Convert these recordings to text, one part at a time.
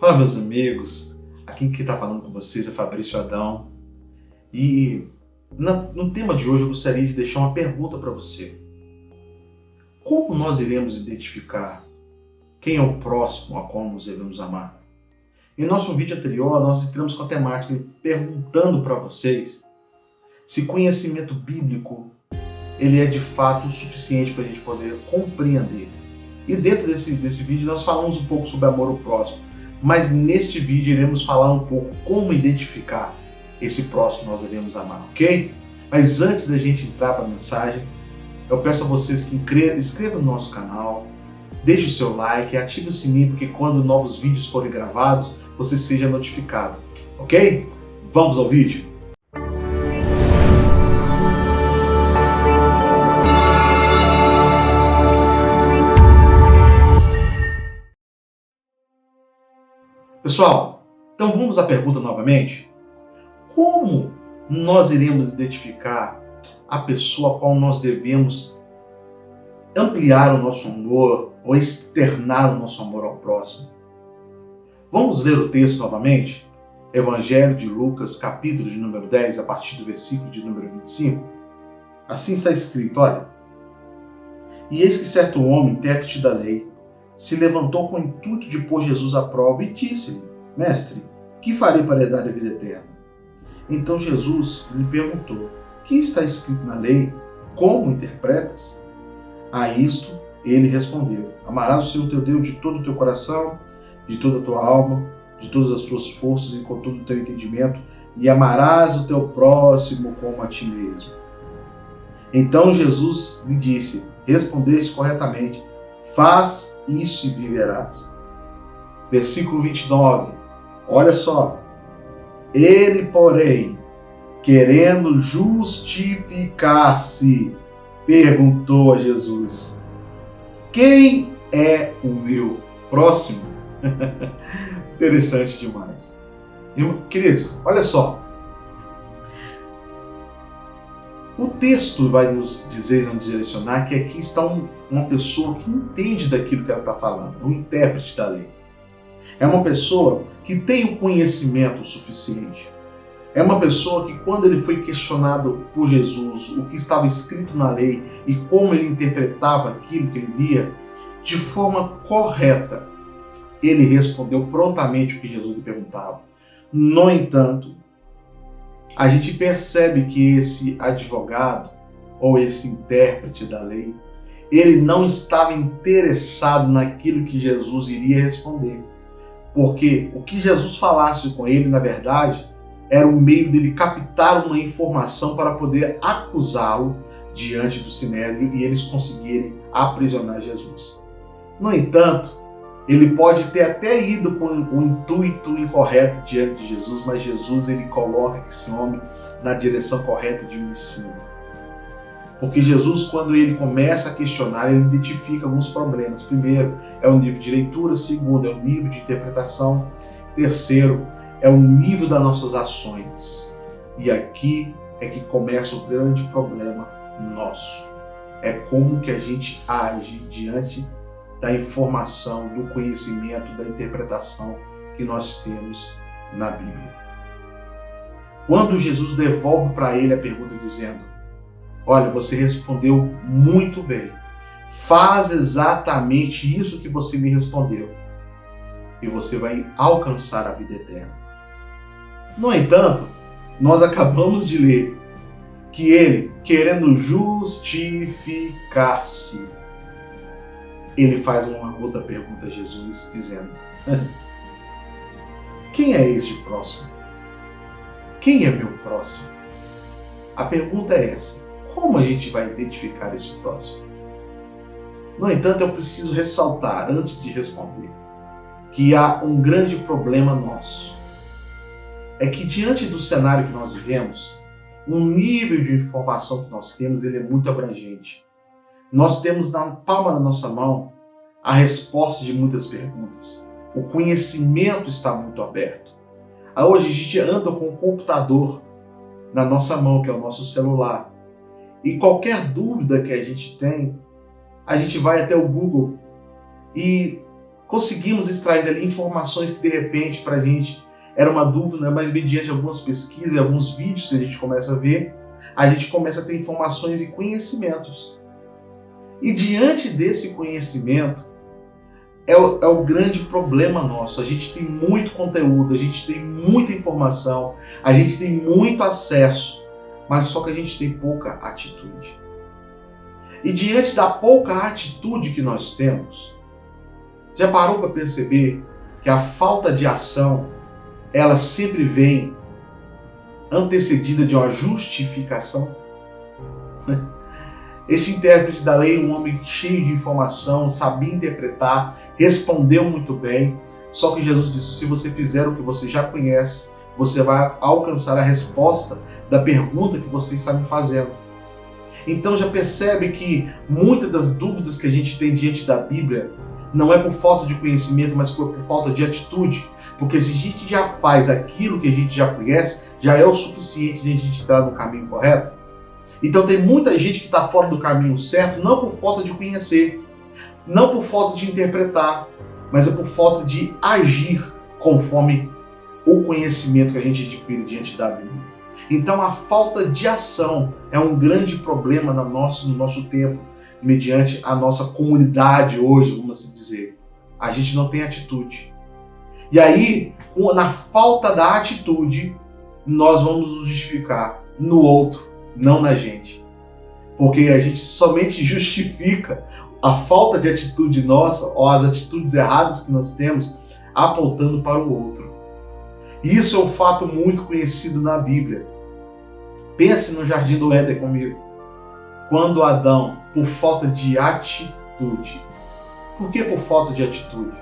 Fala, meus amigos, aqui quem está falando com vocês é Fabrício Adão e no tema de hoje eu gostaria de deixar uma pergunta para você. Como nós iremos identificar quem é o próximo a qual nós devemos amar? Em nosso vídeo anterior nós entramos com a temática perguntando para vocês se conhecimento bíblico ele é de fato o suficiente para a gente poder compreender. E dentro desse vídeo nós falamos um pouco sobre amor ao próximo, mas neste vídeo iremos falar um pouco como identificar esse próximo que nós devemos amar, ok? Mas antes da gente entrar para a mensagem, eu peço a vocês que inscrevam no nosso canal, deixe o seu like, ative o sininho, porque quando novos vídeos forem gravados, você seja notificado, ok? Vamos ao vídeo? Pessoal, então vamos à pergunta novamente. Como nós iremos identificar a pessoa a qual nós devemos ampliar o nosso amor ou externar o nosso amor ao próximo? Vamos ler o texto novamente? Evangelho de Lucas, capítulo de número 10, a partir do versículo de número 25. Assim está escrito, olha. E eis que certo homem, intérprete da lei, se levantou com o intuito de pôr Jesus à prova e disse-lhe: Mestre, que farei para herdar a vida eterna? Então Jesus lhe perguntou: que está escrito na lei? Como interpretas? A isto ele respondeu: Amarás o Senhor teu Deus de todo o teu coração, de toda a tua alma, de todas as tuas forças e com todo o teu entendimento, e amarás o teu próximo como a ti mesmo. Então Jesus lhe disse: Respondeste corretamente, faz isso e viverás. Versículo 29, olha só. Ele, porém, querendo justificar-se, perguntou a Jesus: quem é o meu próximo? Interessante demais. Queridos, olha só. O texto vai nos dizer, nos direcionar que aqui está uma pessoa que entende daquilo que ela está falando, um intérprete da lei. É uma pessoa que tem o conhecimento suficiente. É uma pessoa que, quando ele foi questionado por Jesus, o que estava escrito na lei e como ele interpretava aquilo que ele lia, de forma correta, ele respondeu prontamente o que Jesus lhe perguntava. No entanto, a gente percebe que esse advogado, ou esse intérprete da lei, ele não estava interessado naquilo que Jesus iria responder. Porque o que Jesus falasse com ele, na verdade, era o meio dele captar uma informação para poder acusá-lo diante do Sinédrio e eles conseguirem aprisionar Jesus. No entanto, ele pode ter até ido com o intuito incorreto diante de Jesus, mas Jesus ele coloca esse homem na direção correta de um ensino. Porque Jesus, quando ele começa a questionar, ele identifica alguns problemas. Primeiro, é o nível de leitura. Segundo, é o nível de interpretação. Terceiro, é o nível das nossas ações. E aqui é que começa o grande problema nosso. É como que a gente age diante da informação, do conhecimento, da interpretação que nós temos na Bíblia. Quando Jesus devolve para ele a pergunta dizendo: olha, você respondeu muito bem. Faz exatamente isso que você me respondeu. E você vai alcançar a vida eterna. No entanto, nós acabamos de ler que ele, querendo justificar-se, ele faz uma outra pergunta a Jesus, dizendo: quem é este próximo? Quem é meu próximo? A pergunta é essa: como a gente vai identificar esse próximo? No entanto, eu preciso ressaltar, antes de responder, que há um grande problema nosso. É que diante do cenário que nós vivemos, um nível de informação que nós temos, ele é muito abrangente. Nós temos na palma da nossa mão a resposta de muitas perguntas. O conhecimento está muito aberto. Hoje a gente anda com o computador na nossa mão, que é o nosso celular. E qualquer dúvida que a gente tem, a gente vai até o Google e conseguimos extrair dali informações que de repente para a gente era uma dúvida, mas mediante algumas pesquisas e alguns vídeos que a gente começa a ver, a gente começa a ter informações e conhecimentos. E diante desse conhecimento, é o grande problema nosso. A gente tem muito conteúdo, a gente tem muita informação, a gente tem muito acesso, mas só que a gente tem pouca atitude. E diante da pouca atitude que nós temos, já parou para perceber que a falta de ação, ela sempre vem antecedida de uma justificação? Este intérprete da lei, um homem cheio de informação, sabia interpretar, respondeu muito bem, só que Jesus disse, se você fizer o que você já conhece, você vai alcançar a resposta da pergunta que você está me fazendo. Então já percebe que muitas das dúvidas que a gente tem diante da Bíblia não é por falta de conhecimento, mas por falta de atitude. Porque se a gente já faz aquilo que a gente já conhece, já é o suficiente de a gente entrar no caminho correto. Então tem muita gente que está fora do caminho certo, não por falta de conhecer, não por falta de interpretar, mas é por falta de agir conforme o conhecimento que a gente adquire diante da Bíblia. Então a falta de ação é um grande problema no nosso tempo, mediante a nossa comunidade hoje, vamos assim dizer. A gente não tem atitude. E aí, na falta da atitude, nós vamos nos justificar no outro, não na gente. Porque a gente somente justifica a falta de atitude nossa, ou as atitudes erradas que nós temos, apontando para o outro. Isso é um fato muito conhecido na Bíblia. Pense no Jardim do Éden comigo. Quando Adão, por falta de atitude. Por que por falta de atitude?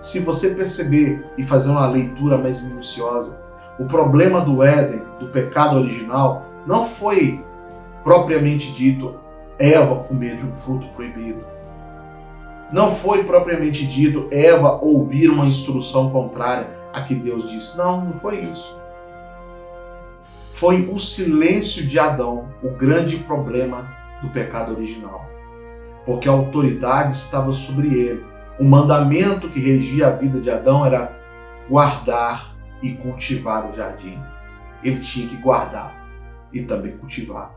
Se você perceber e fazer uma leitura mais minuciosa, o problema do Éden, do pecado original, não foi propriamente dito Eva comer de um fruto proibido. Não foi propriamente dito Eva ouvir uma instrução contrária a que Deus disse. Não foi isso. Foi o silêncio de Adão o grande problema do pecado original. Porque a autoridade estava sobre ele. O mandamento que regia a vida de Adão era guardar e cultivar o jardim. Ele tinha que guardar e também cultivar.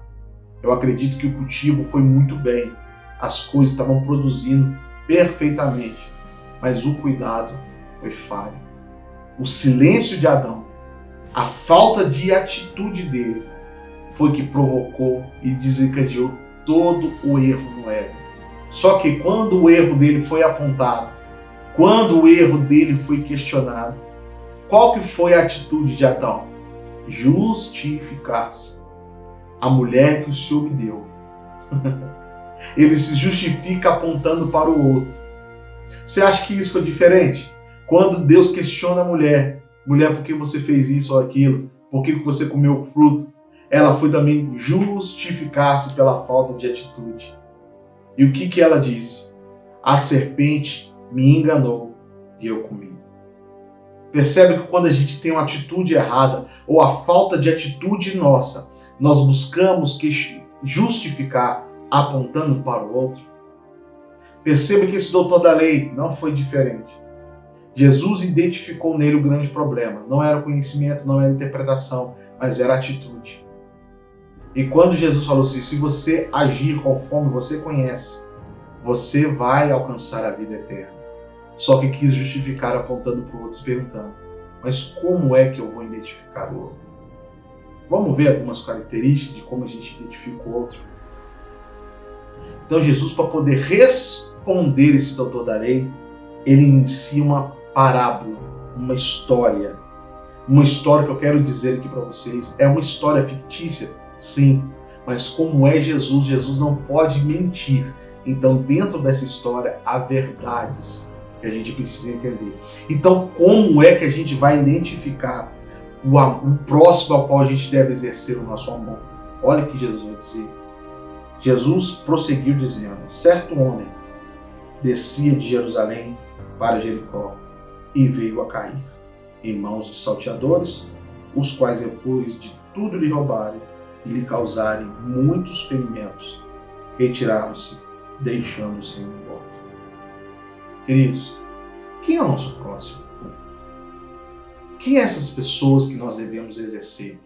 Eu acredito que o cultivo foi muito bem. As coisas estavam produzindo perfeitamente. Mas o cuidado foi falho. O silêncio de Adão, a falta de atitude dele, foi que provocou e desencadeou todo o erro no Éden. Só que quando o erro dele foi apontado, quando o erro dele foi questionado, qual que foi a atitude de Adão? Justificar-se. A mulher que o Senhor me deu. Ele se justifica apontando para o outro. Você acha que isso foi diferente? Quando Deus questiona a mulher, por que você fez isso ou aquilo? Por que você comeu o fruto? Ela foi também justificar-se pela falta de atitude. E o que ela disse? A serpente me enganou e eu comi. Percebe que quando a gente tem uma atitude errada ou a falta de atitude nossa, nós buscamos justificar apontando para o outro? Perceba que esse doutor da lei não foi diferente. Jesus identificou nele o grande problema. Não era conhecimento, não era interpretação, mas era atitude. E quando Jesus falou assim, se você agir conforme você conhece, você vai alcançar a vida eterna. Só que quis justificar apontando para o outro, perguntando, mas como é que eu vou identificar o outro? Vamos ver algumas características de como a gente identifica o outro. Então Jesus, para poder responder esse doutor da lei, ele inicia uma parábola, uma história. Uma história que eu quero dizer aqui para vocês, é uma história fictícia, sim, mas como é Jesus, Jesus não pode mentir. Então dentro dessa história há verdades que a gente precisa entender. Então como é que a gente vai identificar o próximo ao qual a gente deve exercer o nosso amor? Olha o que Jesus vai dizer. Jesus prosseguiu dizendo, certo homem descia de Jerusalém para Jericó e veio a cair em mãos dos salteadores, os quais depois de tudo lhe roubarem e lhe causarem muitos ferimentos, retiraram-se, deixando-o sem embora. Queridos, Quem é o nosso próximo? Quem é essas pessoas que nós devemos exercer?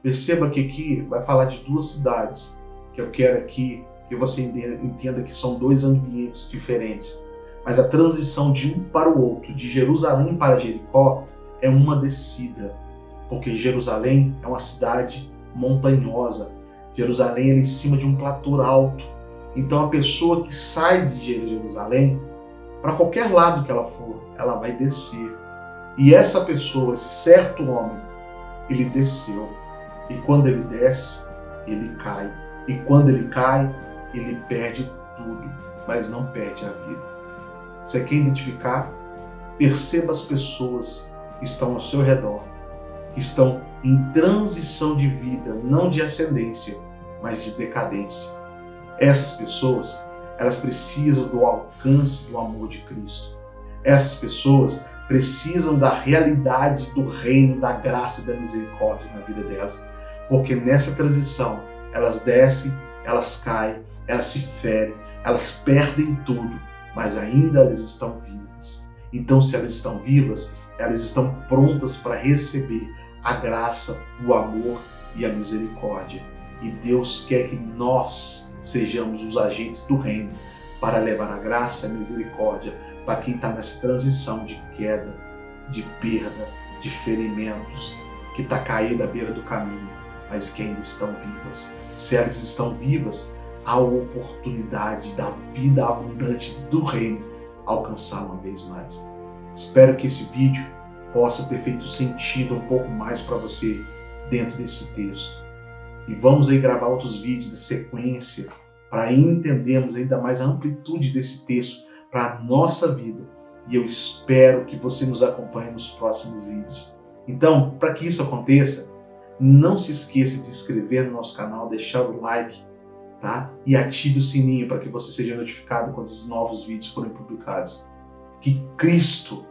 Perceba que aqui vai falar de duas cidades, que eu quero aqui que você entenda que são dois ambientes diferentes. Mas a transição de um para o outro, de Jerusalém para Jericó, é uma descida. Porque Jerusalém é uma cidade montanhosa. Jerusalém é em cima de um platô alto. Então a pessoa que sai de Jerusalém, para qualquer lado que ela for, ela vai descer. E essa pessoa, esse certo homem, ele desceu. E quando ele desce, ele cai. E quando ele cai, ele perde tudo, mas não perde a vida. Você quer identificar? Perceba as pessoas que estão ao seu redor, que estão em transição de vida, não de ascendência, mas de decadência. Essas pessoas, elas precisam do alcance do amor de Cristo. Essas pessoas precisam da realidade do reino, da graça e da misericórdia na vida delas. Porque nessa transição, elas descem, elas caem, elas se ferem, elas perdem tudo, mas ainda elas estão vivas. Então, se elas estão vivas, elas estão prontas para receber a graça, o amor e a misericórdia. E Deus quer que nós sejamos os agentes do reino para levar a graça e a misericórdia para quem está nessa transição de queda, de perda, de ferimentos, que está caído à beira do caminho, mas que ainda estão vivas. Se elas estão vivas, há a oportunidade da vida abundante do reino alcançar uma vez mais. Espero que esse vídeo possa ter feito sentido um pouco mais para você dentro desse texto. E vamos aí gravar outros vídeos de sequência para entendermos ainda mais a amplitude desse texto para a nossa vida. E eu espero que você nos acompanhe nos próximos vídeos. Então, para que isso aconteça, não se esqueça de se inscrever no nosso canal, deixar o like, tá? E ative o sininho para que você seja notificado quando os novos vídeos forem publicados. Que Cristo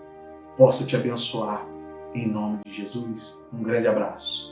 possa te abençoar em nome de Jesus. Um grande abraço.